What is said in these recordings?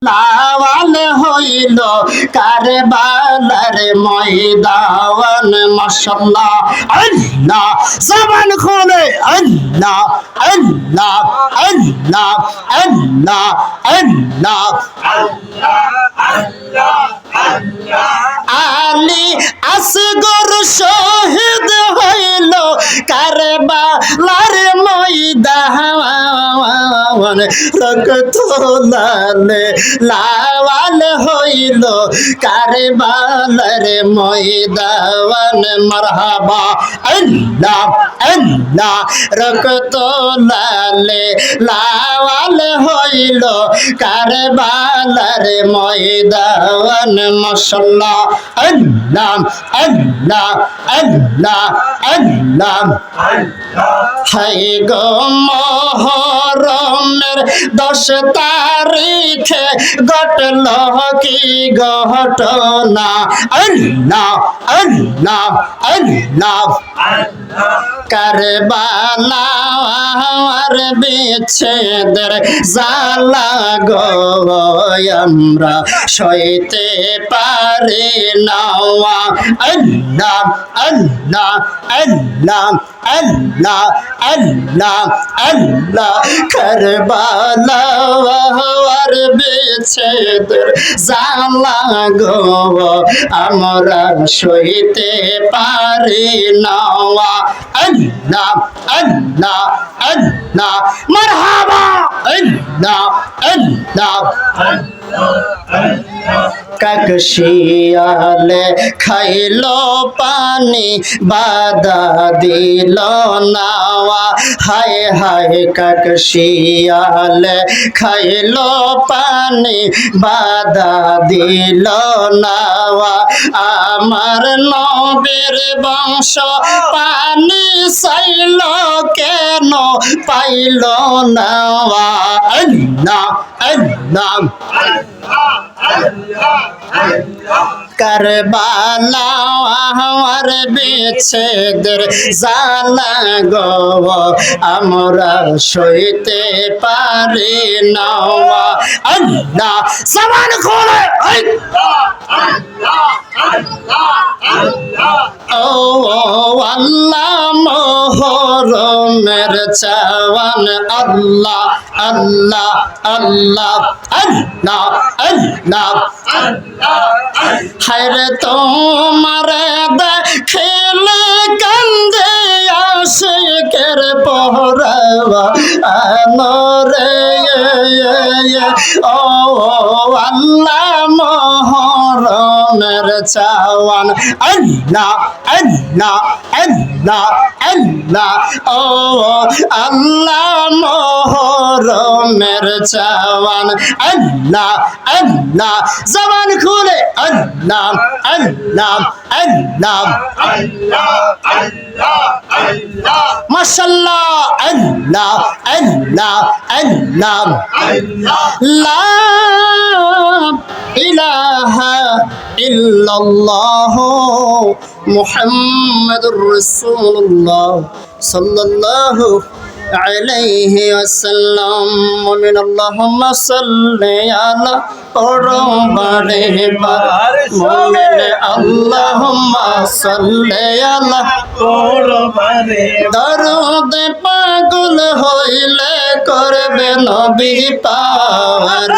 লাওয়াল হইল কারবালার ময়দান মাশাআল্লাহ আল্লাহ জবান খুলে আল্লাহ আল্লাহ আল্লাহ আল্লাহ আল্লাহ আলী আসগর শহীদ হইল কারবালার ময়দান রক্ত লালে লাওয়াল হইল কারবালার ময়দান মারহাবা আল্লাহ আল্লাহ রক্ত লালে লাওয়াল হইল কারবালার ময়দান মাশাআল্লাহ আল্লাহ আল্লাহ আল্লাহ আল্লাহ হায় গো মুহররমের 10 তারিখে ঘটল কি ঘটনা আল্লাহ আল্লাহ আল্লাহ কারবালার বিচ্ছেদের জ্বালা গো আমরা সইতে পারি না আল্লাহ আল্লাহ আল্লাহ আল্লাহ আল্লাহ আল্লাহ কারবালার বিচ্ছেদের জ্বালা গো আমরা সইতে পারি না আল্লাহ আল্লাহ আল্লাহ মারহাবা আল্লাহ আল্লাহ কাকশিয়ালে খাইলো পানি বাধা দিল না হায় হায় কাকশিয়ালে খাইলো পানি বাধা দিল না আমার নবীর বংশ পানি চাইল কেন পাইল না আল্লাহ আল্লাহ কারবালার বিচ্ছেদের জ্বালা গো আমরা সইতে পারি না আল্লাহ জবান খুলে ও আল্লাহ মুহররমের চাওয়ান আল্লাহ আল্লাহ আল্লাহ আল্লাহ আল্লাহ হায়রে তোমার দেখিলে কান্দে আশিকের পহরাওয়া আনরে ও আল্লাহ মুহররমের চাওয়ান আল্লাহ আল্লাহ আল্লাহ আল্লাহ ও আল্লাহ মুহররমের চাওয়ান আল্লাহ আল্লাহ জবান খুলে আল্লাহ আল্লাহ আল্লাহ মাশাআল্লাহ আল্লাহ আল্লাহ আল্লাহ লা ইলাহা ইল্লাল্লাহ মুহাম্মাদুর রাসূলুল্লাহ সাল্লাল্লাহু আলাইহি ওয়াসাল্লাম মুমিন আল্লাহুম্মা সাল্লি আলা পরবারে মুমিন আল্লাহুম্মা সাল্লি আলা পরবারে দরুদ পাগল হইলে করবে নবী পার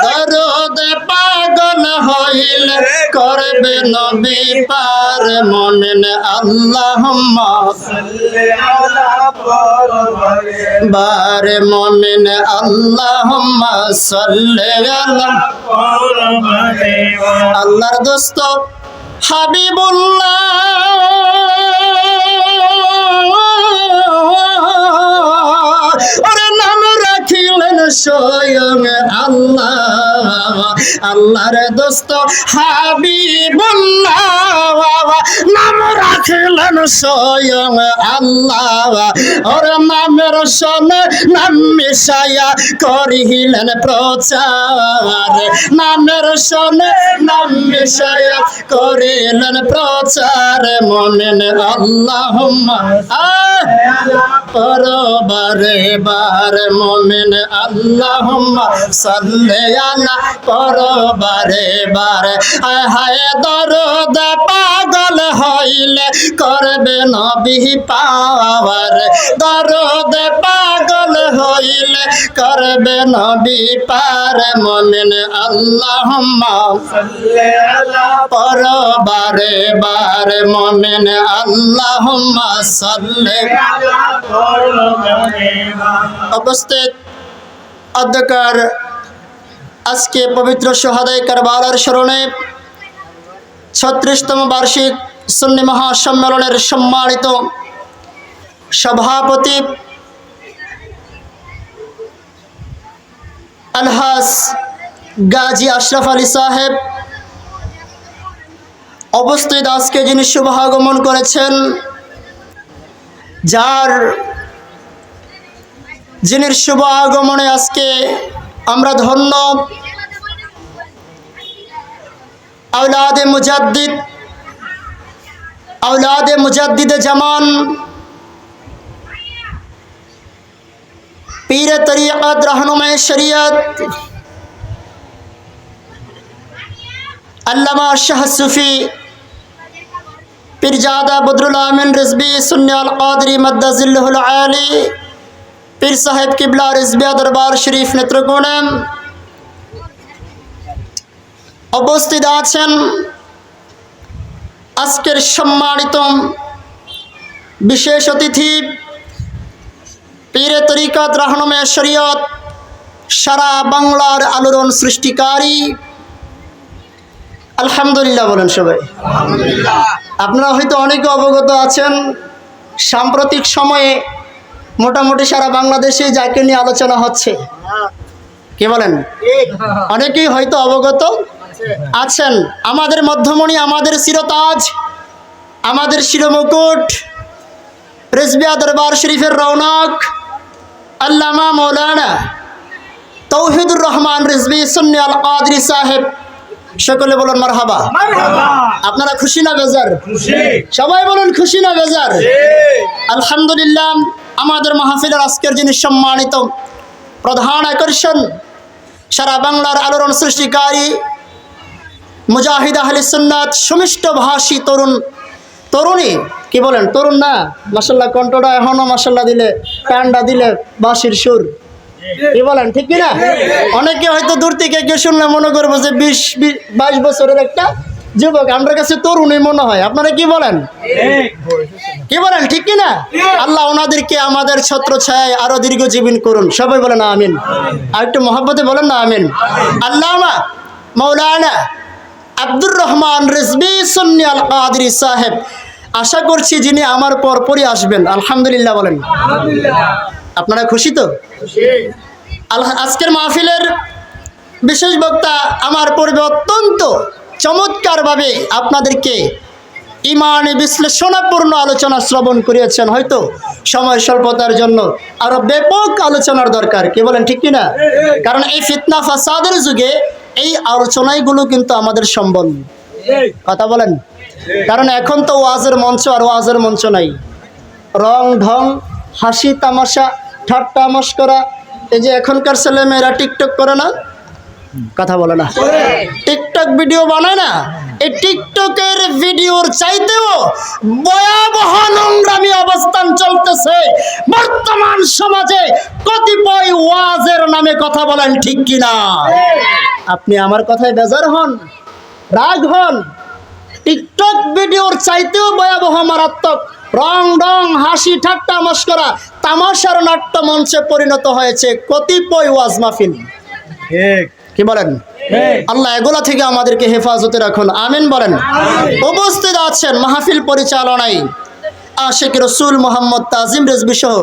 দরুদ পাগল হইলে করবে নবী পার মুমিন আল্লাহুম্মা সাল্লি আলা পরবারে বার মুমিন আল্লাহুম্মা সাল্লি আলা পরবারে আল্লাহর দোস্ত হাবিবুল্লাহ ওরে নাম রাখিলেন স্বয়ং আল্লাহ আল্লাহর দোস্ত হাবিবুল্লাহ নাম রাখিলেন স্বয়ং আল্লাহ ওর নামের সনে নাম মিশায়া করিলেন প্রচার নামের সনে নাম মিশায়া করিলেন প্রচার মুমিন আল্লাহুম্মা পড়ো বারে বার মুমিন আল্লাহুম্মা সাল্লি আলা পড়ো বারে বার হায় হায় দরুদ পাগল হইলে করবে নবী পাওয়ার দরুদ পাগল হইলে করবে নবী পার মুমিন আল্লাহুম্মা সাল্লি আলা পড়ো বারে বার মুমিন আল্লাহুম্মা সাল্লি আলা পড়ো বারে বার। উপস্থিত অধ্যকার আজকে পবিত্র শুহাদায়ে কারবালার স্মরণে 36তম বার্ষিক সুন্নি মহাসম্মেলনের সম্মানিত সভাপতি আলহাজ গাজী আশরাফ আলী সাহেব, উপস্থিত আজকে যিনি শুভ আগমন করেছেন, যিনি শুভ আগমনে আজকে আমরা ধন্য, আওলাদে মুজাদ্দিদে জামান, পীরে তরিকত रहनुमाए शरीयत अल्लामा शाह सूफी पीरजादा बदरुल आमीन रिजवी सुन्नी अल कादरी मद्दजिल्लुहुल आली पीर साहेब किबला रिजविया दरबार शरीफ नेत्रकोणे उपस्थित आছেন আজকের সম্মানিত বিশেষ অতিথি পীরে তরিকত रहनुमाए शरीयत সারা বাংলার আলোড়ন সৃষ্টিকারী, আলহামদুলিল্লাহ বলেন সবাই আলহামদুলিল্লাহ। আপনারা হয়তো অনেকে অবগত আছেন, সাম্প্রতিক সময়ে মোটামুটি সারা বাংলাদেশে যাকে নিয়ে আলোচনা হচ্ছে, কি বলেন? অনেকেই হয়তো অবগত আছেন। আমাদের মধ্যমণি, আমাদের শিরতাজ, আমাদের শিরমুকুট, রিজভিয়া দরবার শরীফের রৌনক আল্লামা মৌলানা তৌহিদুর রহমান রিজভী সুন্নি আল কাদরি সাহেব, সকলে বলুন মারহাবা। আপনারা খুশি না বেজার? সবাই বলুন খুশি না বেজার? আলহামদুলিল্লাহ। আমাদের মাহফিলের আজকের যিনি সম্মানিত প্রধান আকর্ষণ, সারা বাংলার আলোড়ন সৃষ্টিকারী মুজাহিদ আহলে সুন্নাত সুমিষ্ট ভাষী তরুণী, কি বলেন? তরুণ না, মাশাআল্লাহ কণ্ঠটা এখনো মাশাআল্লাহ দিলে কান্ডা দিলে বাঁশির সুর, কি বলেন? ঠিক কিনা? অনেকে হয়তো দূর থেকে কেউ শুনলে মনে করবো যে 20-22 বছরের একটা যুবক, আমার কাছে তরুণই মনে হয়। আপনারা কি বলেন? কি বলেন? ঠিক কিনা? আল্লাহ ওনাদেরকে আমাদের ছত্র ছায় আরো দীর্ঘজীবন করুন, সবাই বলেন আমিন। আর একটু মহব্বতে বলেন না আমিন। আল্লামা মৌলানা আব্দুর রহমান রিজভী সুন্নি আল কাদরি সাহেব, আশা করছি যিনি আমার পরপরই আসবেন, আলহামদুলিল্লাহ বলেন। আপনারা খুশি তো? আজকের মাহফিলের বিশেষ বক্তা আমার পূর্বে অত্যন্ত চমৎকারভাবে আপনাদেরকে ইমানি বিশ্লেষণপূর্ণ আলোচনা শ্রবণ করিয়েছেন। হয়তো সময় স্বল্পতার জন্য আরো ব্যাপক আলোচনার দরকার, কি বলেন? ঠিক কিনা? কারণ এই ফিতনা ফাসাদের যুগে এই আলোচনাগুলো কিন্তু আমাদের সম্বল, কথা বলেন। কারণ এখন তো ওয়াজের মঞ্চ আর ওয়াজের মঞ্চ নাই, রং ঢং, হাসি তামাশা, ঠাট্টা মশকরা। এই যে এখনকার ছেলেমেয়েরা টিকটক করে না, কথা বলে না, টিকটক ভিডিও বানায় না, এই টিকটকের ভিডিওর চাইতেও ভয়াবহ নোংরামি অবস্থান চলতেছে বর্তমান সমাজে কতিপয় ওয়াজের নামে, কথা বলেন ঠিক কিনা? আপনি আমার কথায় বেজার হন, রাগ হন, টিকটক ভিডিওর চাইতেও ভয়াবহ মারাত্মক রং ঢং, হাসি ঠাট্টা মশকরা, তামাশার নাট্য মঞ্চে পরিণত হয়েছে কতিপয় ওয়াজ মাহফিল, কি বলেন? আল্লাহ এগুলা থেকে আমাদেরকে হেফাজতে রাখুন, আমিন বলেন। উপস্থিত আছেন মাহফিল পরিচালনায় আশিক রসুল মোহাম্মদ তাজিম রিজভী সহ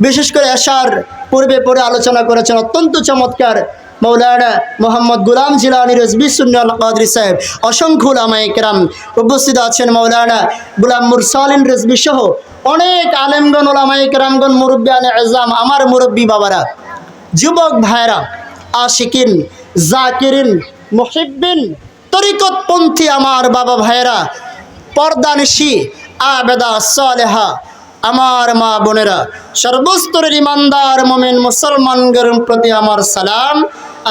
বিশেষ করে এশার পূর্বে পরে আলোচনা করেছেন অত্যন্ত চমৎকার মৌলানা মোহাম্মদ গুলাম জিলানী রিজভী সুন্নি আল কাদরি সাহেব, অসংখ্য উলামায়ে কেরাম উপস্থিত আছেন, মৌলানা গুলাম মুরসালিন রিজভী সহ অনেক আলেমগণ, উলামায়ে কেরামগণ, মুরব্বিয়ানে আযম, আমার মুরব্বী বাবারা, যুবক ভাইরা, আশিকিন, জাকিরিন, মুহিব্বিন, তরিকতপন্থী আমার বাবা ভাইয়েরা, পর্দানিশী আবেদা সালেহা আমার মা বোনেরা, সর্বস্তরের ইমানদার মুমিন মুসলমানদের প্রতি আমার সালাম,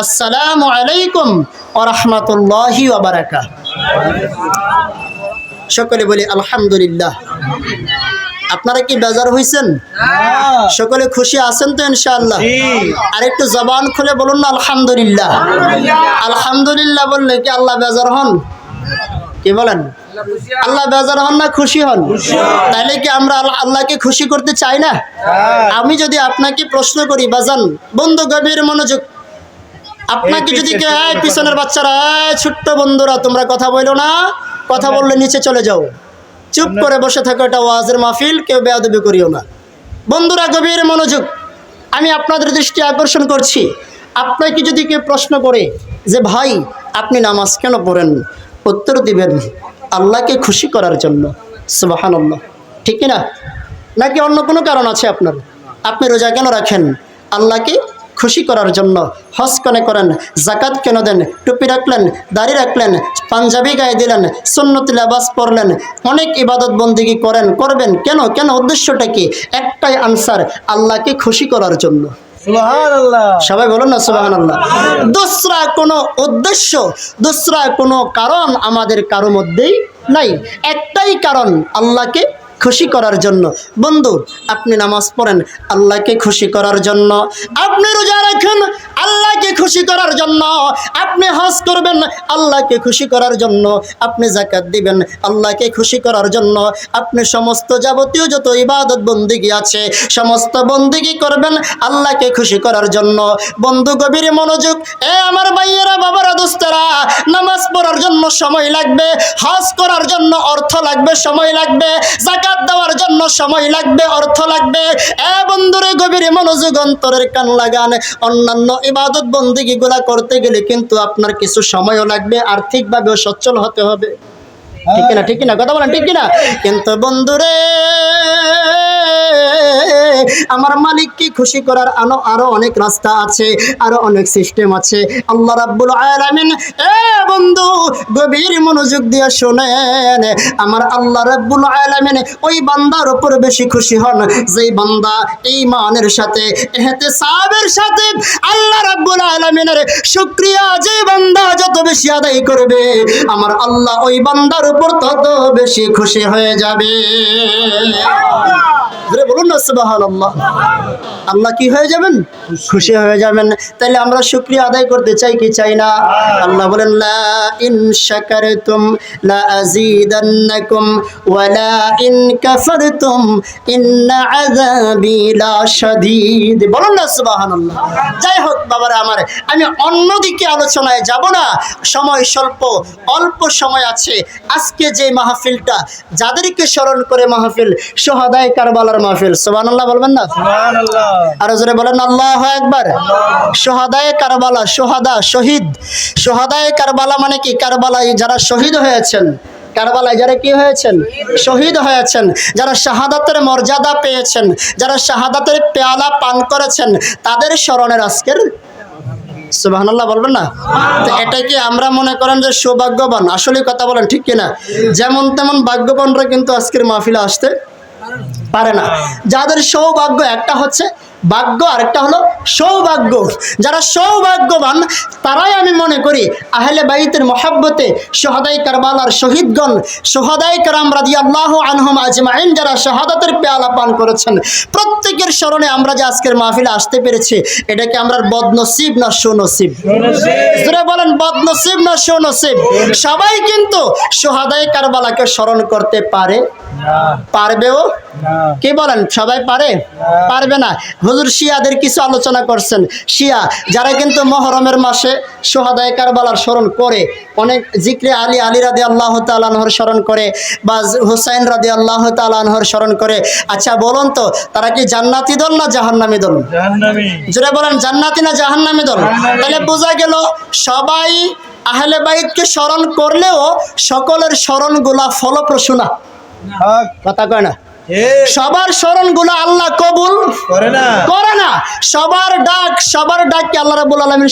আসসালামু আলাইকুম ওয়া রাহমাতুল্লাহি ওয়া বারাকাতুহু। সকলে বলি আলহামদুলিল্লাহ। আপনারা কি বেজার হয়েছেন? সকলে খুশি আছেন তো ইনশাআল্লাহ? আর একটু জবান খুলে বলুন না আলহামদুলিল্লাহ। আলহামদুলিল্লাহ বললে কি আল্লাহ বেজার হন? কি বলেন? আল্লাহ বেজার হন না খুশি হন? তাইলে কি আমরা আল্লাহকে খুশি করতে চাই না? আমি যদি আপনাকে প্রশ্ন করি বাজান, বন্ধু গভীর মনোযোগ, আপনাকে যদি কে পিছনের বাচ্চারা, ছোট্ট বন্ধুরা তোমরা কথা বলো না, কথা বললে নিচে চলে যাও, চুপ করে বসে থাকো, এটা ওয়াজের মাহফিল, কেউ বেয়াদবি করিও না। বন্ধুরা গভীর মনোযোগ, আমি আপনাদের দৃষ্টি আকর্ষণ করছি। আপনাকে যদি কেউ প্রশ্ন করে যে ভাই আপনি নামাজ কেন পড়েন, উত্তর দিবেন আল্লাহকে খুশি করার জন্য। সুবহানাল্লাহ, ঠিক না? নাকি অন্য কোনো কারণ আছে আপনার? আপনি রোজা কেন রাখেন? আল্লাহকে খুশি করার জন্য। হজ কেন করেন? জাকাত কেন দেন? টুপি রাখলেন, দাড়ি রাখলেন, পাঞ্জাবি গায়ে দিলেন, সুন্নতি লেবাস পরলেন, অনেক ইবাদত বন্দেগী করেন, করবেন কেন? কেন? উদ্দেশ্যটা কি? একটাই আনসার, আল্লাহকে খুশি করার জন্য। সুবহানাল্লাহ, সবাই বলুন না সুবহানাল্লাহ। দোসরা কোনো উদ্দেশ্য, দোসরা কোনো কারণ আমাদের কারো মধ্যেই নাই। একটাই কারণ, আল্লাহকে খুশি করার জন্য। বন্ধু আপনি নামাজ পড়েন আল্লাহকে খুশি করার জন্য, আপনি রোজা রাখেন আল্লাহকে খুশি করার জন্য, আপনি হজ করবেন আল্লাহকে খুশি করার জন্য, আপনি যাকাত দিবেন আল্লাহকে খুশি করার জন্য, আপনি সমস্ত যাবতীয় যত ইবাদত বন্দেগী আছে সমস্ত বন্দেগী করবেন আল্লাহকে খুশি করার জন্য। বন্ধু গভীর মনোযোগ, এ আমার ভাইয়েরা, বাবারা, দোস্তেরা, নামাজ পড়ার জন্য সময় লাগবে, হজ করার জন্য অর্থ লাগবে, সময় লাগবে, যাকাত দেওয়ার জন্য সময় লাগবে, অর্থ লাগবে। এ বন্ধুরে গভীর মনোযোগ, অন্তরের কান লাগান। অন্যান্য ইবাদত বন্দেগী গুলা করতে গেলে কিন্তু আপনার কিছু সময়ও লাগবে, আর্থিকভাবেও সচ্ছল হতে হবে, ঠিক না? ঠিক না? কথা বলেন ঠিক না? কিন্তু বন্ধুরে আমার মালিককে খুশি করার আরো অনেক রাস্তা আছে, আরো অনেক সিস্টেম আছে। আল্লাহ রাব্বুল আলামিন, এ বন্ধু গভীর মনোযোগ দিয়ে শুনেন, আমার আল্লাহ রাব্বুল আলামিন ওই বান্দার উপর বেশি খুশি হন যেই বান্দা ঈমানের সাথে, ইহতিসাবের সাথে আল্লাহ রাব্বুল আলামিনের শুকরিয়া যে বান্দা যত বেশি আদায় করবে, আমার আল্লাহ ওই বান্দার উপর তত বেশি খুশি হয়ে যাবে। বলুন না সুবহানাল্লাহ। আল্লাহ কি হয়ে যাবেন? খুশি হয়ে যাবেন। তাহলে আমরা শুকরিয়া আদায় করতে চাই কি চাই না? আল্লাহ বলেন লা ইন শাকারতুম লা আযীদান্নাকুম ওয়া লা ইন কাফারতুম ইন্না আযাবি লা শাদীদ। বলুন না সুবহানাল্লাহ। যাই হোক বাবারা আমার, আমি অন্যদিকে আলোচনায় যাব না, সময় স্বল্প, অল্প সময় আছে। আজকে যে মাহফিলটা, যাদেরকে স্মরণ করে মাহফিল, শুহাদায়ে কারবালার মাহফিল। সুবহানাল্লাহ বলবেন না? সুবহানাল্লাহ। আর জোরে বলেন আল্লাহু আকবার। শুহাদায়ে কারবালা, শুহাদা শহীদ। শুহাদায়ে কারবালা মানে কি? কারবালায় যারা শহীদ হয়েছেন, কারবালায় যারা কি হয়েছেন? শহীদ হয়েছেন, যারা শাহাদাতের মর্যাদা পেয়েছেন, যারা শাহাদাতের পেয়ালা পান করেছেন, তাদের স্মরণের আজকের। সুবহানাল্লাহ বলবেন না? তো এটা কি আমরা মনে করেন যে সৌভাগ্যবান? আসলে কথা বলেন ঠিক কিনা? যেমন তেমন ভাগ্যবানরা কিন্তু আজকের মাহফিলে আসতে পারে না। যাদের সৌভাগ্য, একটা হচ্ছে ভাগ্য আর একটা হলো সৌভাগ্য। যারা সৌভাগ্যবান তারাই আমি মনে করি আহলে বাইতের মহব্বতে শুহাদায়ে কারবালার শহীদগণ, শুহাদায়ে কেরাম রাদিয়াল্লাহু আনহুম আজমাইন, যারা শাহাদাতের পেয়ালা পান করেছেন, প্রত্যেকের স্মরণে আমরা যে আজকের মাহফিলে আসতে পেরেছি, এটা কি আমরা বদনসিব না সুনসিব? যারা বলেন বদনসিব না সুনসিব? সবাই কিন্তু শুহাদায়ে কারবালাকে স্মরণ করতে পারে, পারবেও? কি বলেন, সবাই পারে? পারবে না। হুজুর শিয়াদের কিছু আলোচনা করছেন। শিয়া যারা কিন্তু মুহররমের মাসে শুহাদায়ে কারবালার স্মরণ করে, অনেক জিক্রে আলী, আলী রাদিয়াল্লাহু তাআলা আনহুর স্মরণ করে, বা হুসাইন রাদিয়াল্লাহু তাআলা আনহুর স্মরণ করে। আচ্ছা বলুন তো, তারা কি জান্নাতি দল না জাহান্নামী দল? জাহান্নামী। যারা বলেন জান্নাতি না জাহান্নামী দল? তাহলে বোঝা গেল সবাই আহলে বাইতকে স্মরণ করলেও সকলের স্মরণগুলা ফলপ্রসূ না। কথা কয় না? সবার স্মরণগুলো আল্লাহ কবুল করে না। সবার ডাক কি আল্লাহ রাব্বুল আলামিন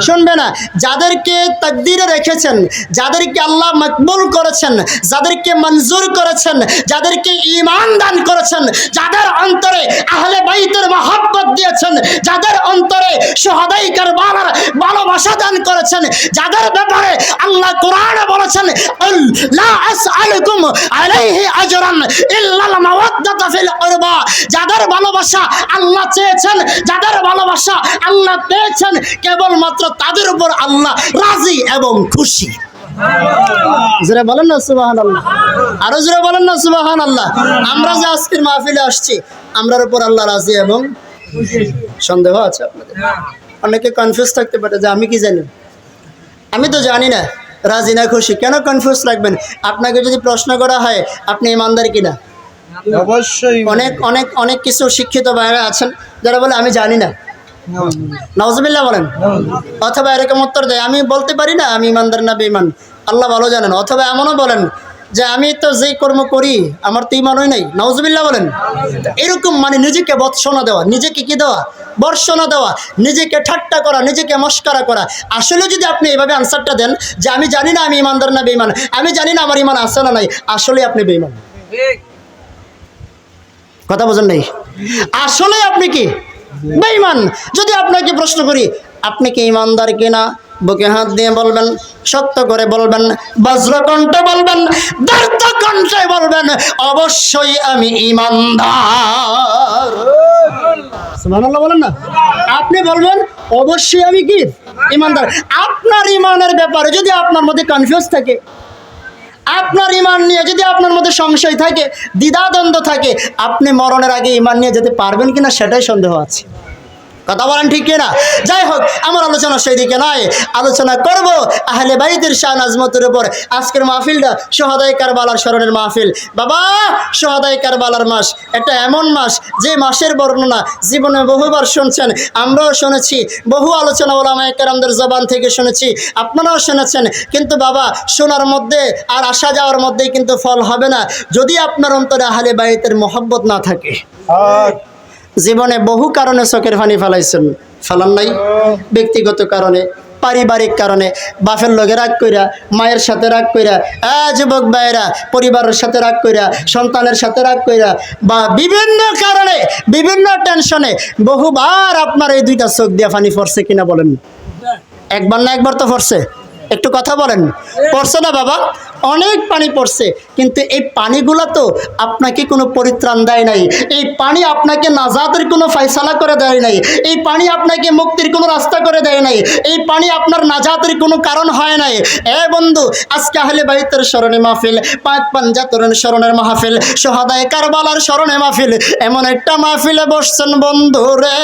শুনবে না। যাদেরকে তাকদীরে রেখেছেন, যাদেরকে আল্লাহ মকবুল করেছেন, যাদেরকে মঞ্জুর করেছেন, যাদেরকে ঈমান দান করেছেন, যাদের অন্তরে আহলে বাইতের মহব্বত দিয়েছেন, যাদের অন্তরে শুহাদায়ে কারবালার ভালোবাসা দান করেছেন, যাদের ব্যাপারে আল্লাহ কোরআনে বলেছেন লা আসআলুকুম আলাইহি আজরান ইল্লাল মাওয়াদ্দাতা ফিল কুরবা, যাদের ভালোবাসা আল্লাহ চেয়েছেন, যাদের ভালোবাসা আল্লাহ পেয়েছেন, কেবলমাত্র তাদের উপর আল্লাহ রাজি এবং খুশি। জোরে বলেন না সুবহানাল্লাহ, আরো জোরে বলেন না সুবহানাল্লাহ। আমরা যে আজকের মাহফিলে আসছি, আমরার উপর আল্লাহ রাজি এবং সন্দেহ আছে আপনাদের? অনেকে কনফিউজ থাকতে পারে যে আমি কি জানি, আমি তো জানি না রাজি না খুশি। কেন কনফিউজ রাখবেন? আপনাকে যদি প্রশ্ন করা হয় আপনি ইমানদার কিনা, অবশ্যই অনেক অনেক অনেক কিছু শিক্ষিত ভাইরা আছেন যারা বলে আমি জানি না, নাউজুবিল্লাহ বলেন, অথবা এরকম উত্তর দেয় আমি বলতে পারি না আমি ইমানদার না বেঈমান, আল্লাহ ভালো জানেন। অথবা এমনও বলেন যে আমি তো যেই কর্ম করি আমার তো ইমানই নাই, নাউজুবিল্লাহ বলেন। এরকম মানে নিজেকে বৎসনা দেওয়া, নিজেকে কি দেওয়া, বর্ষনা দেওয়া, নিজেকে ঠাট্টা করা, নিজেকে মস্করা করা। আসলে যদি আপনি এইভাবে আনসারটা দেন যে আমি জানি না আমি ইমানদার না বেঈমান, আমি জানি না আমার ইমান আছে না নাই, আসলে আপনি বেঈমান। কথা বোঝেন নাই? আসলে আপনি কি বেঈমান। যদি আপনাকে প্রশ্ন করি আপনি কি ইমানদার কিনা, বুকে হাত দিয়ে বলবেন, সত্য করে বলবেন, বজ্রকণ্ঠে বলবেন, দর্দ কণ্ঠে বলবেন অবশ্যই আমি ইমানদার। সুবহানাল্লাহ বলেন না? আপনি বলবেন অবশ্যই আমি কি ইমানদার। আপনার ইমানের ব্যাপারে যদি আপনার মধ্যে কনফিউজ থাকে, আপনার ইমান নিয়ে যদি আপনার মধ্যে সংশয় থাকে, দ্বিধাদ্বন্দ্ব থাকে, আপনি মরণের আগে ইমান নিয়ে যেতে পারবেন কিনা সেটাই সন্দেহ আছে। কথা বলেন ঠিক কিনা? যাই হোক, আমার আলোচনা সেই দিকে নয়, আলোচনা করব আহলে বাইতের শান আজমতের উপর। আজকের মাহফিলটা শুহাদায়ে কারবালার স্মরণের মাহফিল। বাবা, শুহাদায়ে কারবালার মাস একটা এমন মাস যে মাসের বর্ণনা জীবনে বহুবার শুনছেন, আমরাও শুনেছি, বহু আলোচনা ওলামায়ে কেরামদের জবান থেকে শুনেছি, আপনারাও শুনেছেন। কিন্তু বাবা, শোনার মধ্যে আর আসা যাওয়ার মধ্যেই কিন্তু ফল হবে না যদি আপনার অন্তরে আহলে বাইতের মহব্বত না থাকে। জীবনে বহু কারণে চোখের পানি ফেলাইছেন, ফেলান নাই? ব্যক্তিগত কারণে, পারিবারিক কারণে, বাপের লগে রাগ কইরা, মায়ের সাথে রাগ কইরা, যুবক ভাইয়েরা পরিবারের সাথে রাগ কইরা, সন্তানের সাথে রাগ কইরা, বা বিভিন্ন কারণে, বিভিন্ন টেনশনে বহুবার আপনার এই দুইটা চোখ দিয়ে পানি পড়ছে কিনা বলেন? একবার না একবার তো পড়ছে। একটু কথা বলেন, পড়ছে না বাবা? অনেক পানি পড়ছে, কিন্তু এই পানিগুলো তো আপনাকে কোনো পরিত্রাণ দেয় নাই। এই পানি আপনাকে নাজাতের কোনো ফয়সালা করে দেয় নাই। এই পানি আপনাকে মুক্তির কোনো রাস্তা করে দেয় নাই। এই পানি আপনার নাজাতের কোনো কারণ হয় নাই। বন্ধু, আজকে আহলে বাইতের স্মরণে মাহফিল, পাক পাঞ্জাতনের স্মরণের মাহফিল, শুহাদায়ে কারবালার স্মরণে মাহফিল। এমন একটা মাহফিলে বসছেন বন্ধু রে,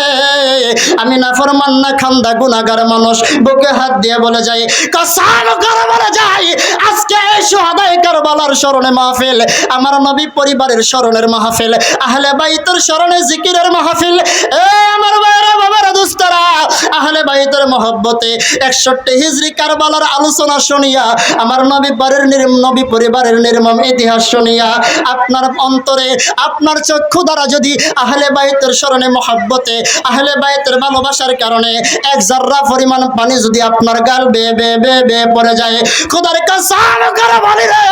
আমি নাফরমান না খান্দা গুনাহগার মানুষ বুকে হাত দিয়ে বলে যাই, কসম করে বলে যাই, আজকে শুহাদায়ে কারবালার স্মরণে মাহফিল, আমার নবী পরিবারের স্মরণের মাহফিল, আহলে বাইতের স্মরণে জিকিরের মাহফিল। আমার ভাইরা, বাবারা, দোস্তরা, আহলে বাইতের মহব্বতে 61 হিজরি কারবালার আলোচনা শুনিয়া, আমার নবী পরিবারের নির্মম ইতিহাস শুনিয়া আপনার অন্তরে, আপনার চক্ষু দ্বারা যদি আহলে বাইতের স্মরণে মহব্বতে, আহলে বাইতের ভালোবাসার কারণে এক জাররা পরিমাণ পানি যদি আপনার গাল বেয়ে বেয়ে বেয়ে বেয়ে পড়ে যায়, খোদার কসম করে বলি রে,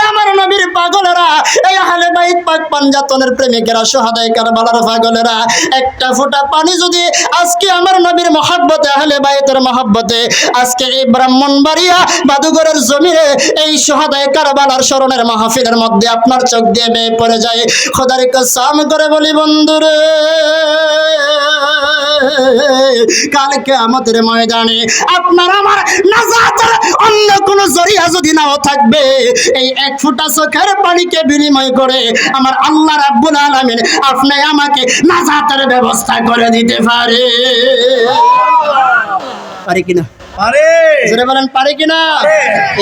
আমার নবীর পাগলেরা, এই আহলে বাইত পাক পাঞ্জাতনের প্রেমিকেরা, শুহাদায়ে কারবালার পাগলেরা, একটা ফোঁটা পানি যদি আজকে আমার নবীর মহব্বতে, আহলে বাইতের মহব্বতে, আজকে এই ব্রাহ্মণবাড়িয়া বাদুগরের জমিনে এই শুহাদায়ে কারবালার স্মরণের মাহফিলের মধ্যে আপনার চোখ দিয়ে বেয়ে পড়ে যায়, খোদার কসম করে বলি বন্ধুরে, কালকে আমাদের ময়দানে আপনার আমার নাজাতের অন্য কোন জরিয়া যদি নাও থাকবে, এই এক ফোঁটা চোখের পানিকে বিনিময় করে আমার আল্লাহ রাব্বুল আলামিন আপনি আমাকে নাজাতের ব্যবস্থা করে দিতে পারে কিনা? জোরে বলেন পারে কিনা?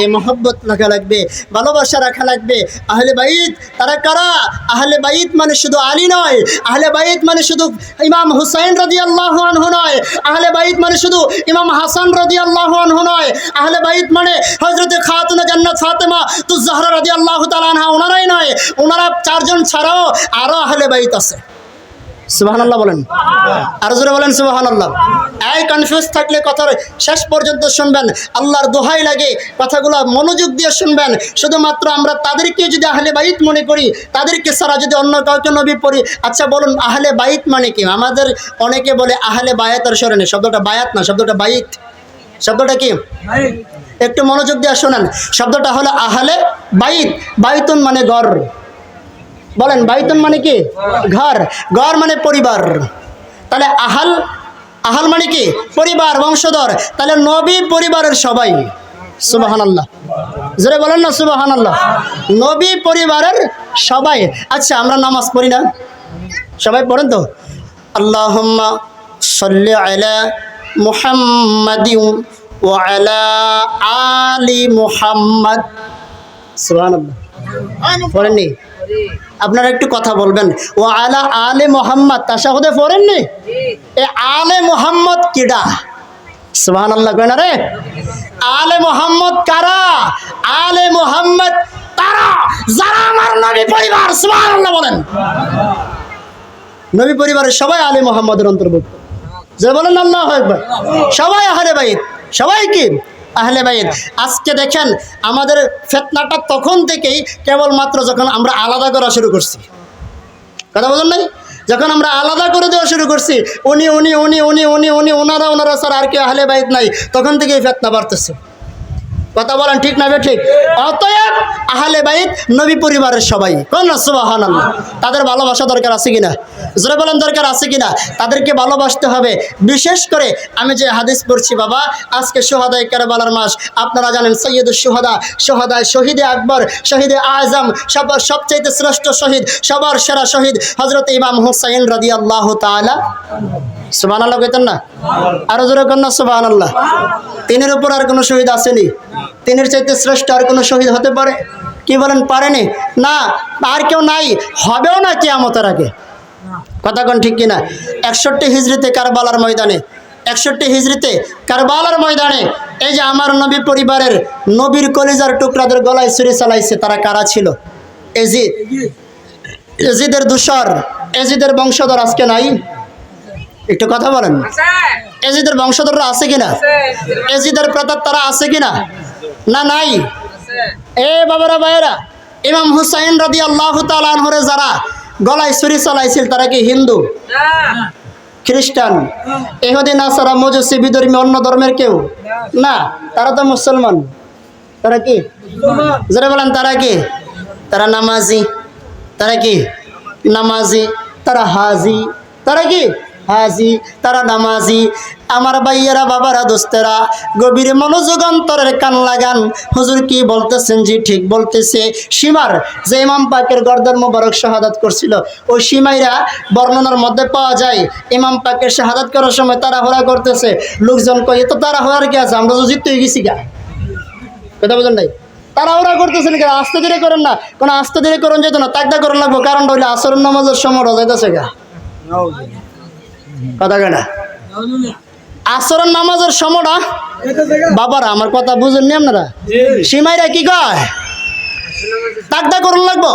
এই মহব্বত রাখা লাগবে, ভালোবাসা রাখা লাগবে। আহলে বাইত তারা কারা? আহলে বাইত মানে শুধু আলী নয়, আহলে বাইত মানে শুধু ইমাম হুসাইন রাদিয়াল্লাহু আনহু নয়, আহলে বাইত মানে শুধু ইমাম হাসান রাদিয়াল্লাহু আনহু নয়, আহলে বাইত মানে হযরতে খাতুনে জান্নাত ফাতেমা তুজ জাহরা রাদিয়াল্লাহু তাআলা আনহা ওনারাই নয়, ওনারা চারজন ছাড়াও আরো আহলে বাইত আছে। সুবহানাল্লাহ বলেন, আর জোরে বলেন সুবহানাল্লাহ। এই কনফিউজ থাকলে কথার শেষ পর্যন্ত শুনবেন, আল্লাহর দোহাই লাগে কথাগুলো মনোযোগ দিয়ে শুনবেন। শুধুমাত্র আমরা তাদেরকে যদি আহলে বাইত মনে করি, তাদেরকে ছাড়া যদি অন্য কাউকে নবী পড়ি, আচ্ছা বলুন আহলে বাইত মানে কি? আমাদের অনেকে বলে আহলে বায়াতের স্মরণে, শব্দটা বায়াত না, শব্দটা বাইত। শব্দটা কি? একটু মনোযোগ দিয়ে শোনেন, শব্দটা হলো আহলে বাইত। বাইতুন মানে ঘর, বলেন বাইতুন মানে কি? ঘর। ঘর মানে পরিবার। তাহলে আহাল, আহাল মানে কি? পরিবার, বংশধর। তাহলে নবী পরিবারের সবাই। সুবহানাল্লাহ, জোরে বলেন না সুবহানাল্লাহ। নবী পরিবারের সবাই। আচ্ছা আমরা নামাজ পড়ি না? সবাই পড়েন তো? আল্লাহুম্মা সাল্লি আলা মুহাম্মাদিন ওয়া আলা আলি মুহাম্মাদ। সুবহানাল্লাহ, পড়েননি? আপনারা একটু কথা বলবেন। ও আলা আলে মোহাম্মদ তাশাহুদে পড়েননি? এ আলে মোহাম্মদ কিডা? সুবহানাল্লাহ কয় না রে? আলে মোহাম্মদ কারা? আলে মোহাম্মদ তারা যারা আমার নবী পরিবার। সুবহানাল্লাহ বলেন। নবী পরিবারের সবাই আলে মোহাম্মদের অন্তর্ভুক্ত। যে বলেন আল্লাহু আকবার। সবাই আহলে বাইত, সবাই কি? আহলে বাইত। আজকে দেখেন আমাদের ফিতনাটা তখন থেকেই, কেবলমাত্র যখন আমরা আলাদা করা শুরু করছি। কথা বলেন নাই? যখন আমরা আলাদা করে দেওয়া শুরু করছি, উনি উনি উনি উনি উনি উনি ওনারা ওনারা স্যার আর কেউ আহলে বাইত নাই, তখন থেকেই ফিতনা বাড়তেছে। কথা বলেন ঠিক না ঠিক? অতএব আহলে বাইত নবী পরিবারের সবাই। কোন না সুবহানাল্লাহ। তাদের ভালোবাসা দরকার আছে কিনা? জোরে বলেন দরকার আছে কিনা? তাদেরকে ভালোবাসতে হবে। বিশেষ করে আমি যে হাদিস পড়ছি বাবা, আজকে শুহাদায়ে কারবালার মাস। আপনারা জানেন সৈয়দুশ শুহাদা, শুহাদায়ে শহীদে আকবর, শহীদে আজম, সবার সবচেয়ে শ্রেষ্ঠ শহীদ, সবার সেরা শহীদ হযরত ইমাম হুসাইন রাদিয়াল্লাহু তাআলা। সুবহানাল্লাহ কইতেন না? আরো জোরে কোন না সুবহানাল্লাহ। তিনের উপর আর কোনো শহীদ আসেনি? তিনের চাইতে শ্রেষ্ঠ আর কোনো শহীদ হতে পারে? কি বলেন পারেনি? না, আর কেউ নাই, হবেও না কিয়ামতের আগে। কথা কোন ঠিক কিনা? 61 হিজরিতে কারবালার ময়দানে, 61 হিজরিতে কারবালার ময়দানে এই যে আমার নবী পরিবারের নবীর কলিজার টুকরাদের গলায় ছুরি চালাইছে, তারা কারা ছিল? এজিদ, এজিদের দূষর, এজিদের বংশধর আজকে নাই? একটু কথা বলেন। এজিদের বংশধররা আছে কিনা? এজিদের প্রতাপ তারা আছে কিনা? না নাই। এ বাবারা ভাইয়েরা, ইমাম হুসাইন রাদিয়াল্লাহু তাআলা আনহুরে যারা গলায় ছুরি চালাইছিল, তারা কি হিন্দু, খ্রিস্টান, ইহুদি, নাসারা, মজুসি, বিধর্মী, অন্য ধর্মের কেউ না? তারা তো মুসলমান। তারা কি? যারা বলেন তারা কি? তারা নামাজি। তারা কি? নামাজি। তারা হাজি। তারা কি? হাজি। তারা নামাজি। আমার ভাইয়েরা, বাবারা, দোস্তেরা, গভীর মনোযোগ অন্তরের কান লাগান। হুজুর কি বলতেছেন? জি ঠিক বলতেছে। সীমার যে ইমাম পাকের গর্দান মোবারক শাহাদাত করছিল, ওই সীমাইরা বর্ণনার মধ্যে পাওয়া যায় ইমাম পাকের শাহাদাত করার সময় তাড়াহুড়া করতেছে। লোকজন কয় তো তাড়াহুড়ার কি আছে, আমরা তো জিততে হয়ে গেছি গা। কথা বলেন নাই? তাড়াহুড়া করতেছেন কেন? আস্তে ধীরে করেন না। কোনো আস্তে ধীরে করুন যেত না, তাকদা করুন লাগবো। কারণটা হইলে আসরের নামাজের সময় রোজাইতেছে গা। কথা কেনা? আসরের নামাজের সময়টা বাবারা, আমার কথা বুঝেননি আপনারা? সীমাইরা কি কয়? তাকদা করুন লাগবো।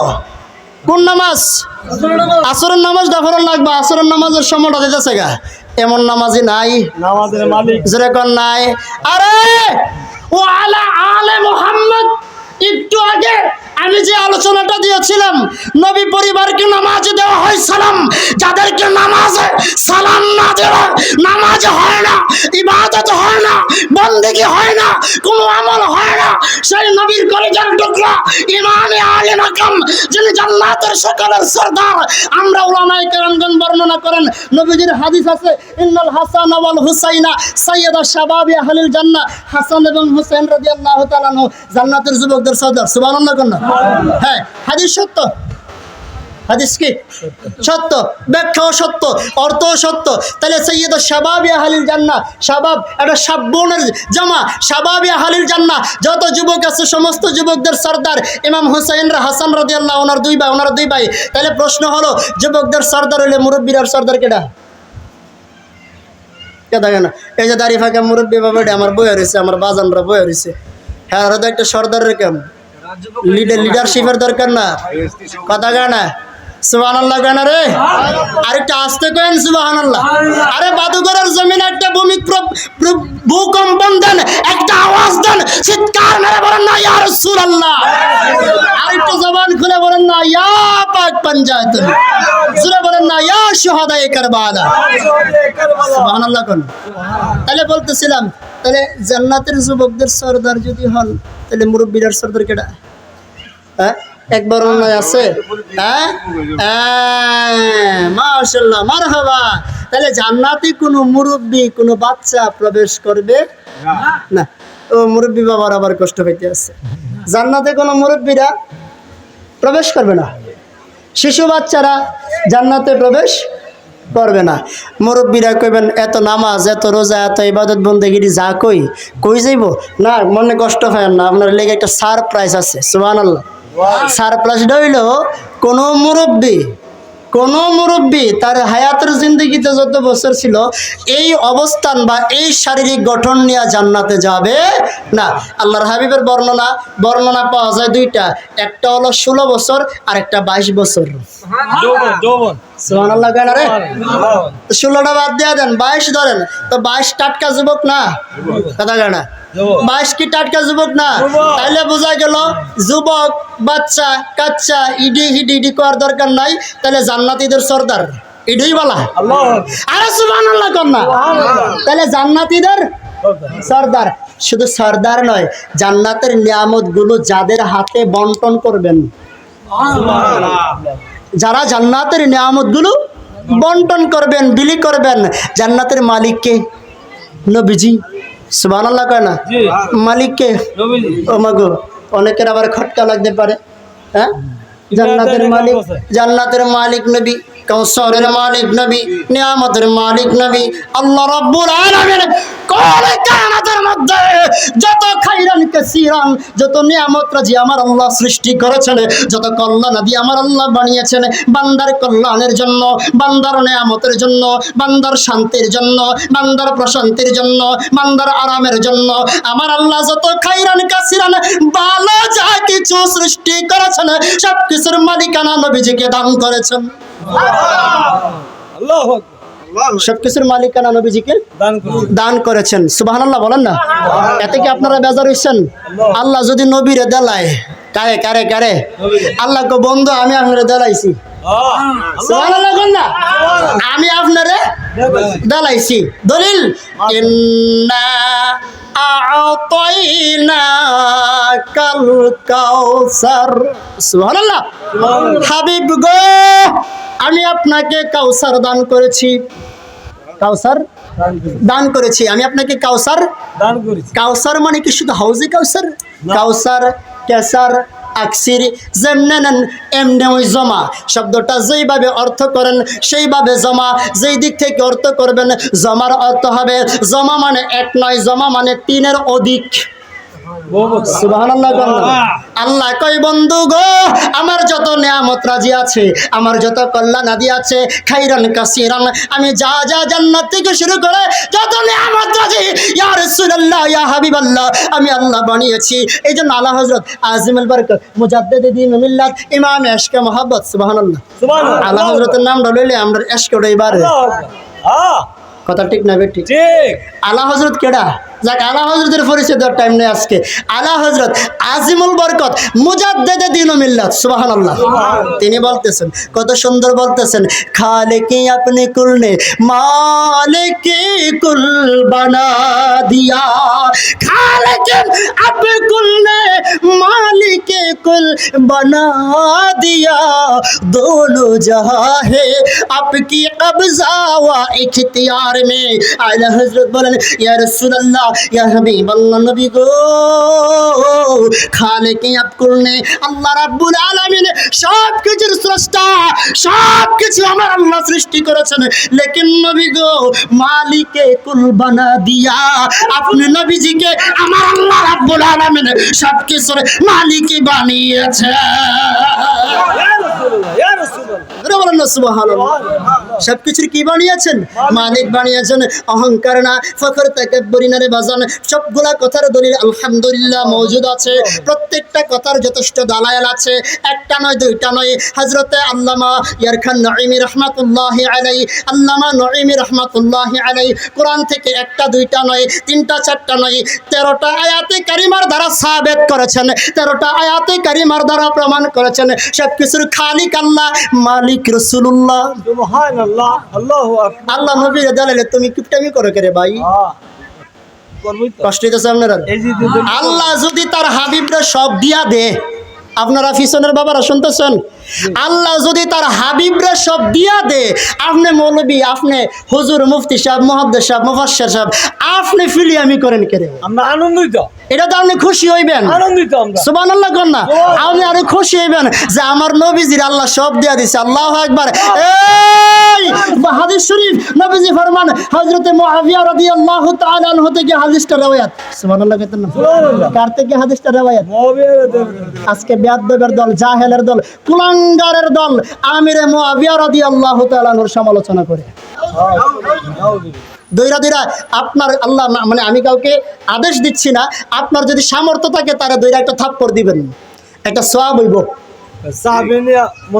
কোন নামাজ? আসরের নামাজ দফরন লাগবো। আসরের নামাজের সময়টা দিতেছে গা। এমন নামাজি নাই, নামাজের মালিক যেরকম নাই। আরে ও আলা আলে মুহাম্মদ, একটু আগে আমি যে আলোচনাটা দিয়েছিলাম, নবী পরিবারকে নামাজ দেওয়া হয় সালাম। যাদেরকে নামাজে সালাম না দেওয়া, নামাজ হয় না, ইবাদত হয় না, বন্দেগী হয় না, কোনো আমল হয় না, সেই নবীর কলিজার টুকরা ইমামে আলে মাকাম, যিনি জান্নাতের সকলের সরদার। আমরা উলামায়ে কেরামগণ বর্ণনা করেন, নবীজির হাদিস আছে, ইন্নাল হাসান ওয়াল হুসাইনা সাইয়্যিদা শাবাবি আহলিল জান্নাহ। হাসান এবং হুসাইন রাদিয়াল্লাহু তাআলা আনহু জান্নাতের যুবকদের সর্দার। সুবহানাল্লাহ। হ্যাঁ, হাদিস সত্য। হাদিস কি সত্য, ব্যাখ্যাও সত্য, অর্থও সত্য। তাহলে সৈয়দ শাবাবি আহলিল জান্নাহ, শাবাব এটা শাবুনের জামা, শাবাবি আহলিল জান্নাহ, যত যুবক আছে সমস্ত যুবকদের সর্দার ইমাম হুসাইন হাসান রাদিয়াল্লাহু ওনার দুই ভাই। তাহলে প্রশ্ন হলো, যুবকদের সর্দার হইলে মুরব্বীর সর্দার কেডা? দেখে না, এই যে দাড়ি ফাঁকা মুরব্বী বাবা, আমার বইয়া রয়েছে, আমার বাজানরা বইয়া রয়েছে, হ্যাঁ ওরা তো একটা সর্দারের কেমন লিডারশিপের দরকার না, কথা গায় না, সুবহানাল্লাহ গায় না রে, আরেকটা আসতে কেন সুবহানাল্লাহ। আরে বাদুগরের জমিনে একটা ভূকম্পন দেন, একটা আওয়াজ দেন, চিৎকার মেরে বলেন না ইয়া রাসূলুল্লাহ, আরেকটা জবান খুলে বলেন না ইয়া পাক পঞ্জায়েত, জোরে বলেন না ইয়া শুহাদায়ে কারবালা, সুবহানাল্লাহ কোন। তাহলে বলতেছিলাম, তাহলে জান্নাতের যুবকদের সর্দার যদি হন, তাহলে মুরব্বীর সর্দার কেডা? হ্যাঁ, একবার অন্যায় আছে, হ্যাঁ, মাশাআল্লাহ মারহাবা। তাহলে জান্নাতে কোনো মুরব্বী কোনো বাচ্চা প্রবেশ করবে না। ও মুরব্বী বাবার আবার কষ্ট হইতে আছে, জান্নাতে কোনো মুরব্বীরা প্রবেশ করবে না, শিশু বাচ্চারা জান্নাতে প্রবেশ করবে না। মুরব্বীরা কইবেন এত নামাজ, এত রোজা, এত ইবাদত বন্দেগিরি যা কই যাইব না, মনে কষ্ট হয় না, আপনার লেগে একটা সারপ্রাইজ আছে, সুবহানাল্লাহ। সারপ্রাইজটা হইল কোনো মুরব্বী তার হায়াতের জিন্দগিতে যত বছর ছিল এই অবস্থান বা এই শারীরিক গঠন নিয়ে জান্নাতে যাবে না। আল্লাহর হাবিবের বর্ণনা পাওয়া যায় দুইটা, একটা হলো 16 বছর আর একটা 22 বছর। সুবহানাল্লাহ কেন রে, 16টা বাদ দিয়ে দেন, 22 ধরেন, তো 22 টাটকা যুবক না, কথা কেন, 22 কি টাটকা যুবক না? তাইলে বোঝা গেল যুবক বাচ্চা কাচ্চা ইডি করার দরকার নাই, তাহলে জান্নাতীদের সর্দার ইডি বলা, আরে সুবহানাল্লাহ কর না। তাহলে জান্নাতীদের সর্দার, শুধু সর্দার নয়, জান্নাতের নিয়ামত গুলো যাদের হাতে বন্টন করবেন, যারা জান্নাতের নিয়ামত গুলো বন্টন করবেন, বিলি করবেন, জান্নাতের মালিককে নবীজি, সুবহানাল্লাহ কয় না, মালিককে, ও মাগো অনেকের আবার খটকা লাগতে পারে, হ্যাঁ, জান্নাতের মালিক নবী, কাউসারের মালিক নবী, নিয়ামতের মালিক নবী আল্লাহ রাব্বুল আলামিন। কোন কায়নাতের মধ্যে যত খাইরান কাসীরান, যত নিয়ামত রাজি আমার আল্লাহ সৃষ্টি করেছেন, যত কল্যাণ দিয়ে আমার আল্লাহ বানিয়েছেন বান্দার কল্যাণের জন্য, বান্দার নিয়ামতের জন্য, বান্দার শান্তির জন্য, বান্দার প্রশান্তির জন্য, বান্দার আরামের জন্য, আমার আল্লাহ যত খাইরান কাসীরান ভালো যা কিছু সৃষ্টি করেছেন সব কিছুর মালিকানা নবীজিকে দান করেছেন। সবকিছুর মালিকানা নবীজিকে দান করেছেন, সুবহানাল্লাহ বলেন না। এতে কি আপনারা বেজার হইছেন? আল্লাহ যদি নবীরে দেলায়, কারে আল্লাহ কো বন্ধু আমি আপনারে দেলাইছি, সুবহানাল্লাহ বলেন না, আমি আপনারে দেলাইছি। দলিল ইন্না আ'তাইনাকাল কাউসার, সুবহানাল্লাহ। হাবিব গো আমি আপনাকে কাউসার দান করেছি, কাউসার দান করেছি, আমি আপনাকে কাউসার দান করেছি। কাউসার মানে কি শুধু হাউজে কাউসার? কাউসার, কেসার, আকসির যেমনে নেন এমনি ওই জমা শব্দটা যেইভাবে অর্থ করেন সেইভাবে জমা, যেই দিক থেকে অর্থ করবেন জমার অর্থ হবে জমা মানে এক নয়, জমা মানে 3-এর অধিক। সুবহানাল্লাহ। আল্লাহ কই বন্ধু গো আমার যত নিয়ামত রাজি আছে, আমার যত কল্যাণ আদি আছে, খাইরান কাসীরান, আমি যা জান্নাত থেকে শুরু করে যত নিয়ামত রাজি ইয়া রাসূলুল্লাহ ইয়া হাবিবাল্লাহ আমি আল্লাহ বানিয়েছি। এই জন্য আলা হযরত আজিমুল বরকত মুজাদ্দিদ দ্বীন মিল্লাত ইমাম ইশকে মোহাব্বত, সুবহানাল্লাহ, আলা হযরতের নাম লইলে আমরা ইশকে এবারে কথা ঠিক না বে? ঠিক। আলা হযরত কেডা? যাক আলা হযরতের পরিচয় দেওয়ার টাইম নেই আজকে। আলা হযরত আজিমুল বরকত মুজাদ্দিদ দ্বীন মিল্লাত, সুবহানাল্লাহ। তিনি বলতেছেন, কত সুন্দর বলতেছেন, খালিকি আপনি কুল নে মালিকি কুল বানা দিয়া, খালিকি আপনি কুল নে মালিকি কুল বানা দিয়া, दोनों जहां है आपकी कब्जा व इख्तियार में। आला हजरत बोलेन या रसूलुल्लाह या हबीबल्लाह, नबी गो খালিক আকুল নেই, আল্লাহ রাব্বুল আলামিন সব কিছুর স্রষ্টা, সব কিছু আমার আল্লাহ সৃষ্টি করেছেন। লেকিন নবী গো মালিকে কুল বানা দিয়া, আপনি নবীজিকে আমার আল্লাহ রাব্বুল আলামিন সব কিছুর মালিকই বানিয়েছে। সবকিছুর কি বানিয়েছেন? মালিক বানিয়েছেন। অহংকার না, ফখর তাকাব্বুরি না রে বাজান। সবগুলা কথার দলিল আলহামদুলিল্লাহ মওজুদ আছে। প্রত্যেকটা কথার যথেষ্ট দালায়াল আছে, একটা নয় দুইটা নয়। হযরতে আল্লামা ইয়ারখান নঈমি রাহমাতুল্লাহি আলাইহি, আল্লামা নঈমি রাহমাতুল্লাহি আলাইহি কোরআন থেকে একটা দুইটা নয়, তিনটা চারটা নয়, 13টা আয়াতে কারিমার দ্বারা সাবিত করেছেন, 13টা আয়াতে কারিমার দ্বারা প্রমাণ করেছেন সবকিছুর খালিক আল্লাহ, মালিক রাসূলুল্লাহ। সুবহানাল্লাহ, আল্লাহু আকবার। আল্লাহ নবীর দালালে তুমি কিপটামি করো কে রে ভাই? কষ্ট হইতেছে আপনারা? আল্লাহ যদি তার হাবিবরা সব দিয়া দে, আপনারা পিছনের বাবারা শুনতেছেন, আল্লাহ যদি তার হাবিবরা সব দিয়া দে, আপনি মৌলবী, আপনি হুজুর, মুফতি সাহেব, মুহাদ্দিস সাহেব, মুফাসসির সাহেব, আপনি ফিলিয়ামি করেন কে রে? আমরা আনন্দিত, এটা তো আপনি খুশি হইবেন, আনন্দিত আমরা, সুবহানাল্লাহ কোন না? আপনি আরো খুশি হইবেন যে আমার নবীজির আল্লাহ সব দিয়া দিয়েছে। আল্লাহু আকবার। এই হাদিস শরীফ নবীজি ফরমান, হযরতে মুআবিয়া রাদিয়াল্লাহু তাআলা আনহু থেকে হাদিসটা রওয়ায়াত। সুবহানাল্লাহ কইতেন না? কার থেকে হাদিসটা রওয়ায়াত? মুআবিয়া। আজকে বেয়াদবের দল, জাহেলের দল, কুলাঙ্গারের দল আমিরে মুআবিয়া রাদিয়াল্লাহু তাআলা আনহুর সমালোচনা করে। দইরা দইরা আপনার আল্লাহ, মানে আমি কাউকে আদেশ দিচ্ছি না, আপনার যদি সামর্থ্য থাকে তারা দইরা একটা থাপ্পড় দিবেন, একটা সওয়াব হইব।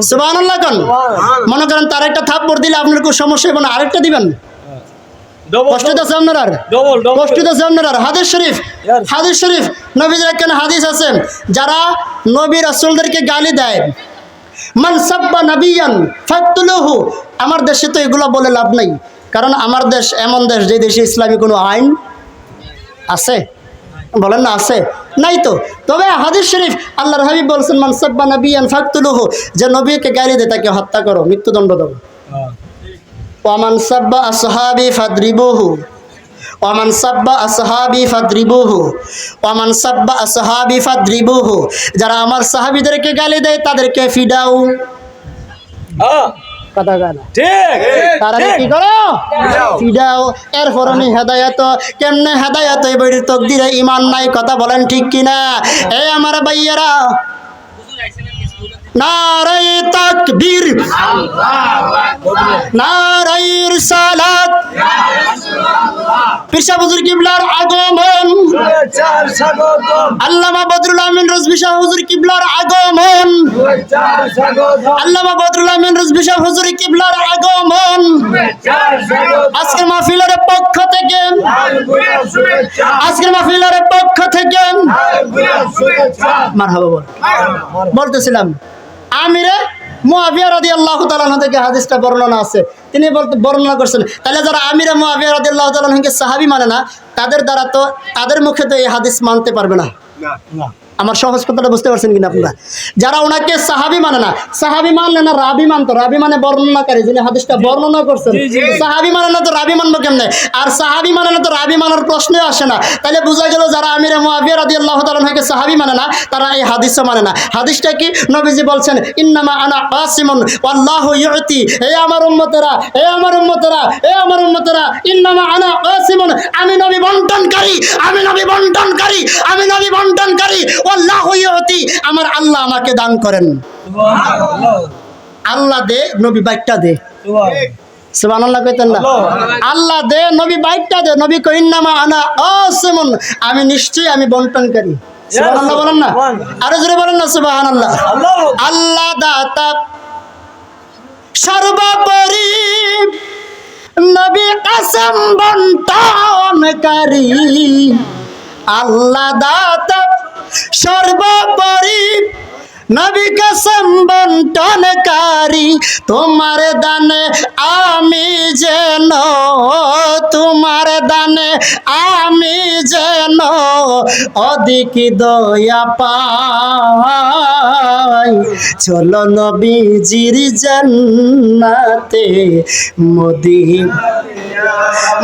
সুবহানাল্লাহ কোন? মনে করেন তার একটা থাপ্পড় দিলে আপনার কোনো সমস্যা হবে না, আরেকটা দিবেন। কষ্ট হইতেছে আপনার? আর কষ্ট হইতেছে আপনার? হাদিস শরীফ, হাদিস শরীফ নবীজির কেন হাদিস আছে, যারা নবী রাসূলদেরকে গালি দেয়, মান সাব্বা নাবিয়ান ফাকতুলুহু। আমার দেশে তো এগুলো বলে লাভ নাই, কারণ আমার দেশ এমন দেশ যে দেশে ইসলামী কোনো আইন আছে? বলেন না আছে? নাই তো। তবে হাদিস শরীফ আল্লাহর হাবিব বলছেন, মান সাব্বা নাবিয়ান ফাকতুলুহু, যে নবীকে গালি দেয় তাকে হত্যা করো, মৃত্যুদণ্ড দাও। ওয়া মান সাব্বা আসহাবি ফাদরিবুহু, ওয়া মান সাব্বা আসহাবি ফাদরিবুহু, ওয়া মান সাব্বা আসহাবি ফাদরিবুহু। যারা আমার সাহাবীদেরকে গালি দেয় তাদেরকে ফিডাও। কথা গানা ঠিক, তারা কি করো? ফিডাও। এরপর আমি হেদায়েত, কেমনে হেদায়েত এই বইয়ের তকদিরে ঈমান নাই, কথা বলেন ঠিক কিনা? এই আমার ভাইয়েরা, নারায়ে তাকবীর, নারায়ে রিসালাত, পীর সাহেব হুজুর কিবলার আগমন, আল্লামা বদরুল আমিন রজভী শাহ হুজুর কিবলার আগমন, আল্লামা বদরুল আমিন রজভী শাহ হুজুর কিবলার আগমন। আজকের মাহফিলের পক্ষ থেকে, আজকের মাহফিলের পক্ষ থেকে মারহাবা বলতেছিলাম, আমিরে মুআবিয়া রাদিয়াল্লাহু তাআলা আনহু থেকে হাদিসটা বর্ণনা আছে, তিনি বর্ণনা করছেন। তাহলে যারা আমিরে মুআবিয়া রাদিয়াল্লাহু তাআলা আনহুকে সাহাবী মানে না, তাদের দ্বারা তো, তাদের মুখে তো এই হাদিস মানতে পারবে না। আমার সহজ কথাটা বুঝতে পারছেন কিনা আপনারা? যারা ওনাকে সাহাবী মানে না, সাহাবী মানলে না রাবি মানতো, রাবি মানে বর্ণনাকারী, যিনি হাদিসটা বর্ণনা করছেন। সাহাবী মানে না তো রাবি মানবো কেমনে? আর সাহাবী মানে না তো রাবি মানার প্রশ্নই আসে না। তাহলে বোঝা গেল যারা আমিরে মুআবিয়া রাদিয়াল্লাহু তাআলা আনহুকে সাহাবী মানে না, তারা এই হাদিসও মানে না। হাদিসটা কি? নবীজি বলছেন, ইন্নামা আনা কাসিমুন ওয়াল্লাহু ইউতি। হে আমার উম্মতেরা, হে আমার উম্মতেরা, হে আমার উম্মতেরা, ইন্নামা আনা কাসিমুন, আমি নবী বন্টনকারী, আমি নবী বন্টনকারী, আমি নবী বন্টনকারী। আল্লাহু ইউতি, আমার আল্লাহ আমাকে দান করেন। আল্লাহ দে, নবী বাইকটা দে। সুবহানাল্লাহ কইতেন না? আল্লাহ দে, নবী বাইকটা দে। নবী কই ইন্নামা আনা কাসিমুন, আমি নিশ্চয়ই আমি বন্টনকারী। সুবহানাল্লাহ বলেন না? আরো জোরে বলেন না সুবহানাল্লাহ। আল্লাহ দাতা সর্বোপরি, নবী কাসম বন্টনকারী। আল্লাহ দাতা সর্বোপরি, নবী কসম বন্টনকারী তোমার দানে আমি যেন, তোমার দানে আমি যেন অধিক দয়া পাই। চলো নবীজির জান্নাতে মদিনা।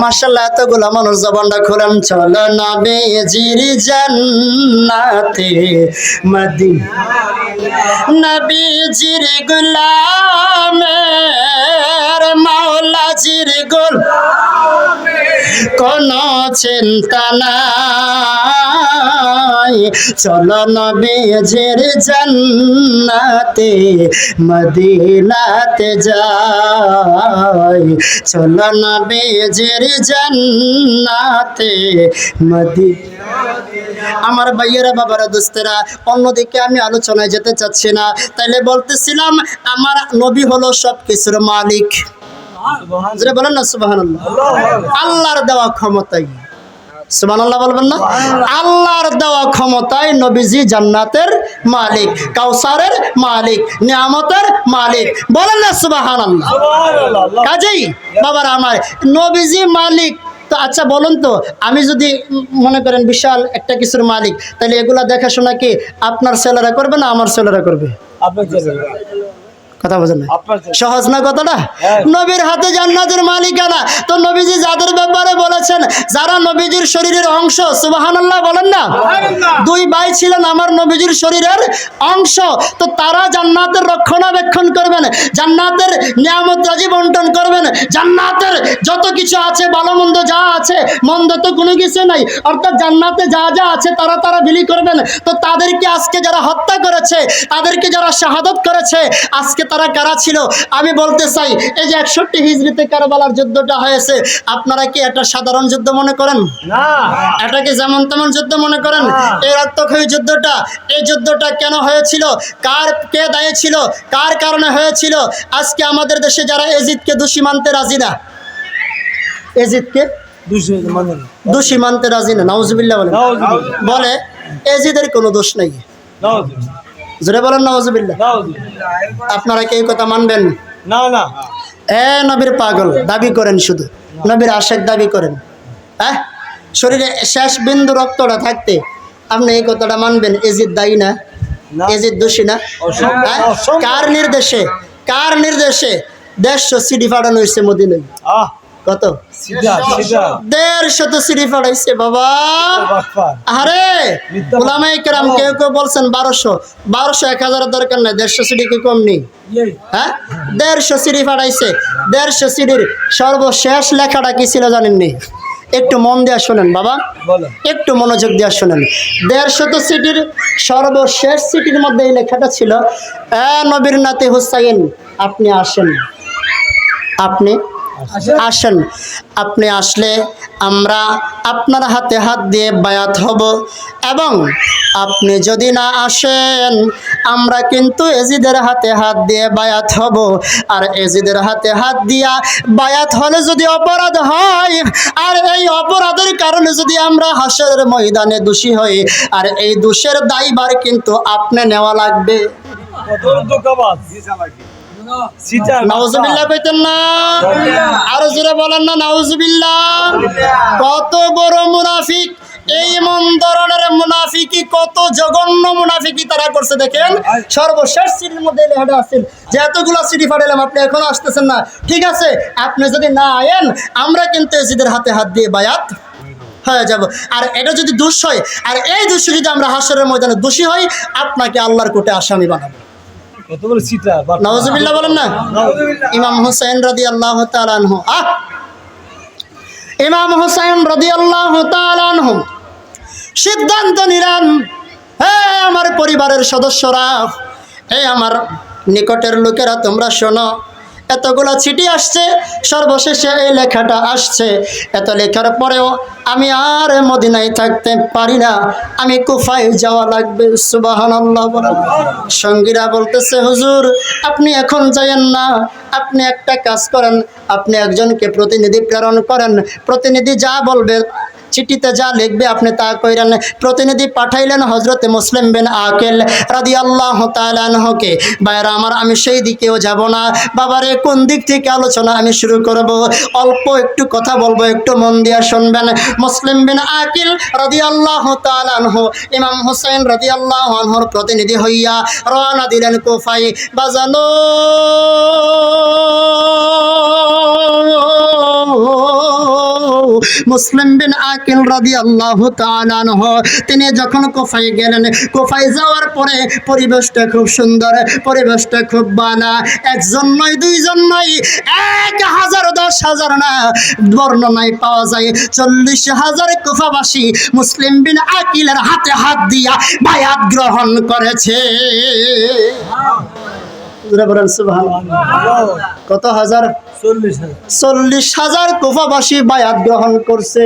মাশাআল্লাহ, এতগুলা মানুষ জবানটা খোলেন। চলো নবীজির জান্নাতে মদিনা। নবীজির গোলামের মাওলাজির কোনো চিন্তা নাই। চলো নবীজির জান্নাতে মদিনাতে যাই। চলো নবীজির জান্নাতে মদিনা। আমার ভাইয়েরা, বাবারা, দোস্তেরা, অন্যদিকে আমি আলোচনায় যেতে চাচ্ছি না। তাইলে বলতেছিলাম আমার নবী হলো সব কিছুর মালিক। বলেন না সুবহানাল্লাহ। আল্লাহর দেওয়া ক্ষমতায়, সুবহানাল্লাহ বলবেন না? আল্লাহর দেওয়া ক্ষমতায় নবীজি জান্নাতের মালিক, কাউসারের মালিক, নিয়ামতের মালিক। বলেন না সুবহানাল্লাহ। কাজেই বাবারা আমার, নবীজি মালিক। তো আচ্ছা বলুন তো, আমি যদি মনে করেন বিশাল একটা কিছুর মালিক, তাহলে এগুলা দেখাশোনা কি আপনার ছেলেরা করবে না আমার ছেলেরা করবে? কথা বোঝেন না? সহজ না কথাটা? নবীর হাতে জান্নাতের মালিকানা। তো নবীজি যাদের ব্যাপারে বলেছেন, যারা নবীজির শরীরের অংশ, সুবহানাল্লাহ বলেন না? দুই ভাই ছিলেন আমার নবীজির শরীরের অংশ। তো তারা জান্নাতের রক্ষণাবেক্ষণ করবেন, জান্নাতের নিয়ামত রাজি বন্টন করবেন, জান্নাতের যত কিছু আছে, ভালো মন্দ যা আছে, মন্দ তো কোনো কিছু নাই, অর্থাৎ জান্নাতে যা যা আছে তারা বিলি করবেন। তো তাদেরকে আজকে যারা হত্যা করেছে, তাদেরকে যারা শাহাদত করেছে, আজকে তারা কারা ছিল? আমি বলতে চাই, এই যে 61 হিজরিতে কারবালার যুদ্ধটা হয়েছে, আপনারা কি এটা সাধারণ যুদ্ধ মনে করেন? না। এটাকে যেমন তেমন যুদ্ধ মনে করেন? এই রক্তক্ষয়ী যুদ্ধটা, এই যুদ্ধটা কেন হয়েছিল? কে দায়ী ছিল? কার কারণে হয়েছিল? আজকে আমাদের দেশে যারা এজিদকে দোষী মানতে রাজি না, এজিদকে দোষী মানতে রাজি না, নাউজুবিল্লাহ বলে এজিদের কোনো দোষ নেই। জোরে বলেন নাউজুবিল্লাহ। আপনারা কি এই কথা মানবেন? না না। নবীর পাগল দাবি করেন, শুধু নবীর আশেক দাবি করেন। হ্যাঁ, শরীরে শেষ বিন্দু রক্তটা থাকতে আপনি এই কথাটা মানবেন এজিদ দায়ী না, এজিদ দোষী না? কার নির্দেশে, কার নির্দেশে 150 সিডি পাঠানো হয়েছে মদিনায়? কত? 150 সিডি পাঠাইছে বাবা। আরে উলামায়ে কেরাম কেউ কেউ বলছেন 1200, 1000 দরকার নাই, 150 সিডি কি কম নেই? হ্যাঁ, 150 সিডি পাঠাইছে। 150 সিডির সর্বশেষ লেখাটা কি ছিল জানেননি? একটু মন দিয়া শোনেন বাবা, একটু মনোযোগ দিয়া শোনেন। 150 সিডির সর্বশেষ সিডির মধ্যে এই লেখাটা ছিল, নবীর নাতি হুসাইন আপনি আসেন, আপনি আসেন। আপনি আসলে আমরা আপনার হাতে হাত দিয়ে বায়াত হব, এবং আপনি যদি না আসেন আমরা কিন্তু এজিদের হাতে হাত দিয়ে বায়াত হব। আর এজিদের হাতে হাত দিয়া বায়াত হলে যদি অপরাধ হয়, আর এই অপরাধের কারণে যদি আমরা হাসরের ময়দানে দোষী হই, আর এই দোষের দায়ভার কিন্তু আপনি নেওয়া লাগবে। নাউজুবিল্লাহ কইতেন না? আরো জোরে বলেন না নাউজুবিল্লাহ। কত বড় মুনাফিক! এই এমন ধরনের মুনাফিকি, কত জঘন্য মুনাফিকি তারা করছে দেখেন। সর্বশেষ সিডির মধ্যে লেখাটা আছে যে এতগুলো সিডি ফাটাইলাম, আপনি এখনো আসতেছেন না। ঠিক আছে, আপনি যদি না আয়েন আমরা কিন্তু এজিদের হাতে হাত দিয়ে বায়াত হয়ে যাব। আর এটা যদি দোষ হয়, আর এই দোষ যদি আমরা হাসরের ময়দানে দোষী হই, আপনাকে আল্লাহর কোর্টে আসামি বানাবো। নাউজুবিল্লাহ বলেন না? ইমাম হুসাইন রাদিয়াল্লাহু তাআলা আনহু, ইমাম হুসাইন রাদিয়াল্লাহু তাআলা আনহু সিদ্ধান্ত নিলেন, হে আমার পরিবারের সদস্যরা, হে আমার নিকটের লোকেরা, তোমরা শোনো। এতগুলো চিঠি আসছে, সর্বশেষে এই লেখাটা আসছে। এত লেখার পরেও আমি আর মদিনায় থাকতে পারি না, আমি কুফায় যাওয়া লাগবে। সুবহানাল্লাহ বলেন। সঙ্গীরা বলতেছে, হুজুর আপনি এখন যায়েন না, আপনি একটা কাজ করেন, আপনি একজনকে প্রতিনিধি প্রেরণ করেন, প্রতিনিধি যা বলবে চিঠিতে যা লিখবে আপনি তা কইরেন। প্রতিনিধি পাঠাইলেন হযরতে মুসলিম বিন আকিল রাদিয়াল্লাহু তাআলা আনহুকে। ভাইরা আমার, আমি সেই দিকেও যাব না বাবারে, কোন দিক থেকে আলোচনা আমি শুরু করব? অল্প একটু কথা বলবো, একটু মন দিয়ে শুনবেন। মুসলিম বিন আকিল রাদিয়াল্লাহু তাআলা আনহু ইমাম হুসাইন রাদিয়াল্লাহু আনহুর প্রতিনিধি হইয়া রওনা দিলেন কুফায়। বাজানো মুসলিম বিন আকিল রাদিয়াল্লাহু তাআলা আনহু তিনি যখন কুফায় গেলেন, কুফায় যাওয়ার পরে পরিবেশটা খুব সুন্দর, পরিবেশটা খুব ভালো। একজন নয়, দুইজন নয়, 1000 10,000 না, বর্ণনায় পাওয়া যায় 40,000 কুফাবাসী মুসলিম বিন আকিলের হাতে হাত দিয়া বায়াত গ্রহণ করেছে। কত হাজার? 40,000 কুফাবাসী বায়াত গ্রহণ করছে।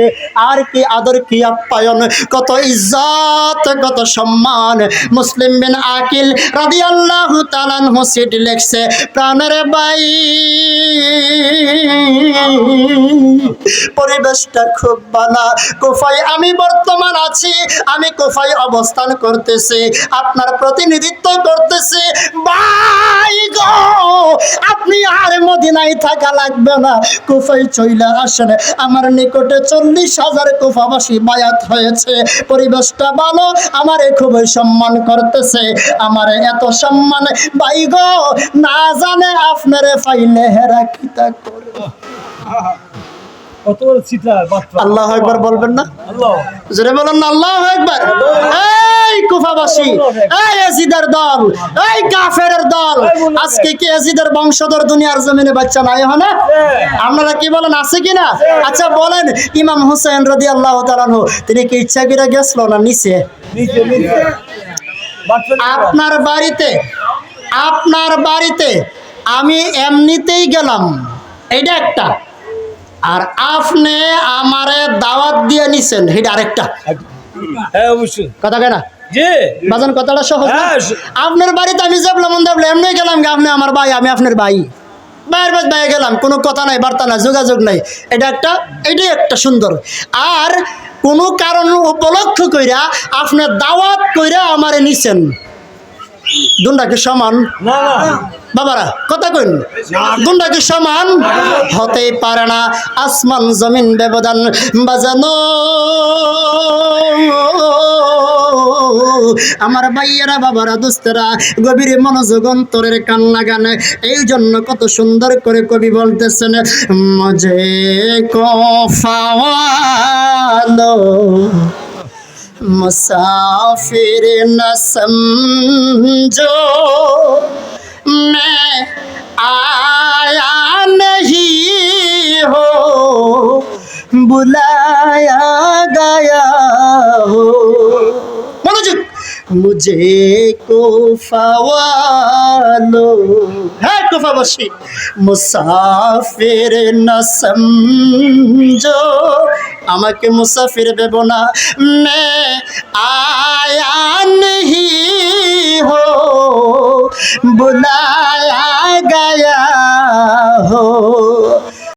আর কি আদর, কি আপ্যায়ন, কত ইজ্জত, কত সম্মান। মুসলিম বিন আকিল রাদিয়াল্লাহু তাআলা আনহু চিঠি লিখছে, প্রাণের ভাই পরিবেশটা খুব ভালো, কুফায় আমি বর্তমান আছি, আমি কুফায় অবস্থান করতেছি, আপনার প্রতিনিধিত্ব করতেছি। ভাই গো, আপনি আর মদিনায় থাকা লাগবে না, কুফায় চইলা আসেন। আমার নিকটে 40,000 কুফাবাসী বায়াত হয়েছে, পরিবেশটা ভালো, আমারে খুবই সম্মান করতেছে। আমার এত সম্মান ভাই গো, না জানে আপনারে পাইলে হেরা কিতা করে। আল্লাহু আকবার বলবেন না? জোরে বলেন না আল্লাহু আকবার। এই কুফাবাসী, এই ইয়াজিদের দল, এই কাফেরের দল, আজকে কি ইয়াজিদের বংশধর দুনিয়ার জমিনে বাচ্চা নাই হনে? আপনারা কি বলেন, আছে কিনা? আচ্ছা বলেন, ইমাম হুসাইন রাদিয়াল্লাহু তাআলা আনহু তিনি কি ইচ্ছা করে গেছিল না নিচে? আপনার বাড়িতে আমি এমনিতেই গেলাম, এইটা একটা। আর আপনি আমারে দাওয়াত দিয়ে নিছেন, এটা আরেকটা। হ্যাঁ অবশ্যই কথা কেনা জি বাজান, কথাটা সহজ না? আপনার বাড়িতে আমি যাবলাম, এমনি গেলাম, আপনি আমার ভাই, আমি আপনার ভাই, ভাইয়ের ভাই গেলাম, কোনো কথা নাই, বার্তা নাই, যোগাযোগ নাই, এটা একটা, এটাই একটা সুন্দর। আর কোনো কারণ উপলক্ষ কইরা আপনার দাওয়াত কইরা আমারে নিছেন, দুনটা কি সমান? না না বাবারা কথা কইন, দুনটা কি সমান? হতেই পারে না, আসমান জমিন ব্যবধান। বাজানো আমার ভাইয়েরা, বাবারা, দোস্তেরা, গভীর মনোযোগ অন্তরের কান লাগান। এই জন্য কত সুন্দর করে কবি বলতেছেন, মজে কফাওয়ালো मुसाफिर न समझो, मैं आया नहीं हो, बुलाया गया हो। मनोযোগ, मुझे कोफा वालो, है कोफाবাসী, মুসাফির না সমঝো, আমাকে মুসাফির ভেব না। মে আয়া নহি হো, বুলায়া গয়া হো।